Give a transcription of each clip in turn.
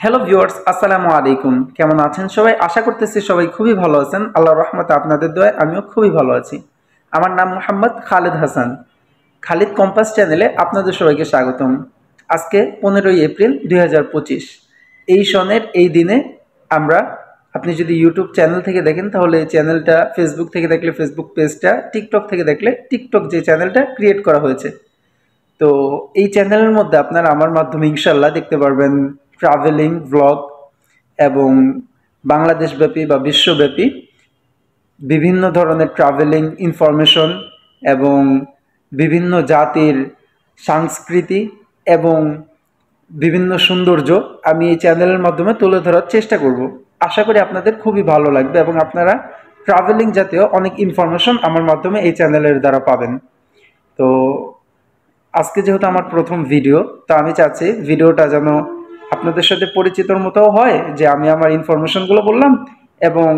Hello viewers, আসসালামু আলাইকুম। কেমন আছেন সবাই? আশা করতেছি সবাই খুবই ভালো আছেন। আল্লাহর রহমতে আপনাদের দোয়ায় আমিও খুবই ভালো আছি। আমার নাম মোহাম্মদ খালেদ হাসান। খালিদ কম্পাস চ্যানেলে আপনাদের সবাইকে স্বাগতম। আজকে 15ই এপ্রিল 2025। এই সনের এই দিনে আমরা, আপনি যদি ইউটিউব চ্যানেল থেকে দেখেন তাহলে এই চ্যানেলটা, ফেসবুক থেকে দেখলে ফেসবুক পেজটা, টিকটক থেকে দেখলে টিকটক যে চ্যানেলটা ক্রিয়েট করা হয়েছে, তো এই চ্যানেলের মধ্যে আপনারা আমার মাধ্যমে ইনশাল্লাহ দেখতে পারবেন ট্রাভেলিং ব্লগ এবং বাংলাদেশব্যাপী বা বিশ্বব্যাপী বিভিন্ন ধরনের ট্রাভেলিং ইনফরমেশন এবং বিভিন্ন জাতির সংস্কৃতি এবং বিভিন্ন সৌন্দর্য আমি এই চ্যানেলের মাধ্যমে তুলে ধরার চেষ্টা করব। আশা করি আপনাদের খুবই ভালো লাগবে এবং আপনারা ট্রাভেলিং জাতীয় অনেক ইনফরমেশন আমার মাধ্যমে এই চ্যানেলের দ্বারা পাবেন। তো আজকে যেহেতু আমার প্রথম ভিডিও, তো আমি চাচ্ছি ভিডিওটা যেন আপনাদের সাথে পরিচিতর মতোও হয়, যে আমি আমার ইনফরমেশনগুলো বললাম এবং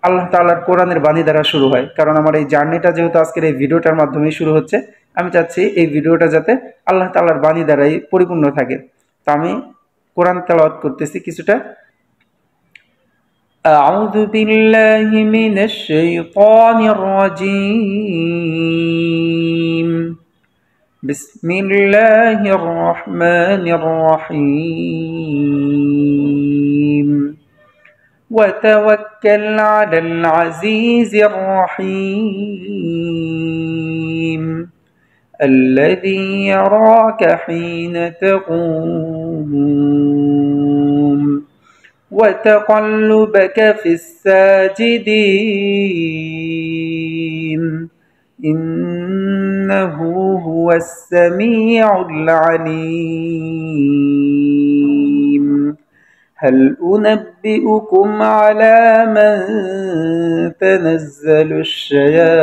আল্লাহ তাআলার কোরআনের বাণী দ্বারা শুরু হয়। কারণ আমার এই জার্নিটা যেহেতু আজকের এই ভিডিওটার মাধ্যমেই শুরু হচ্ছে, আমি চাচ্ছি এই ভিডিওটা যাতে আল্লাহ তাআলার বাণী দ্বারাই পরিপূর্ণ থাকে। তো আমি কোরআন তেলাওয়াত করতেছি কিছুটা। আউযু বিল্লাহি মিনাশ শাইতানির রাজীম। بسم الله الرحمن الرحيم وتوكل على العزيز الرحيم الذي يراك حين تقوم وتقلبك في الساجدين إنه هو السميع العليم هل أنبئكم على من تنزل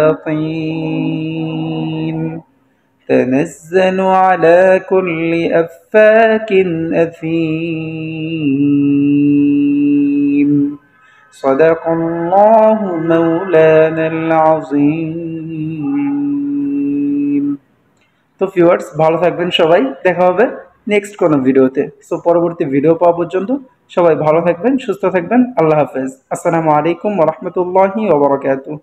الشياطين تنزل على كل أفاك أثيم صدق الله مولانا العظيم। তো ভিউয়ার্স, ভালো থাকবেন সবাই, দেখা হবে নেক্সট কোনো ভিডিওতে। সো পরবর্তী ভিডিও পাওয়া পর্যন্ত সবাই ভালো থাকবেন, সুস্থ থাকবেন। আল্লাহ হাফেজ। আসসালামু আলাইকুম ওয়া রাহমাতুল্লাহি ওয়া বারাকাতুহু।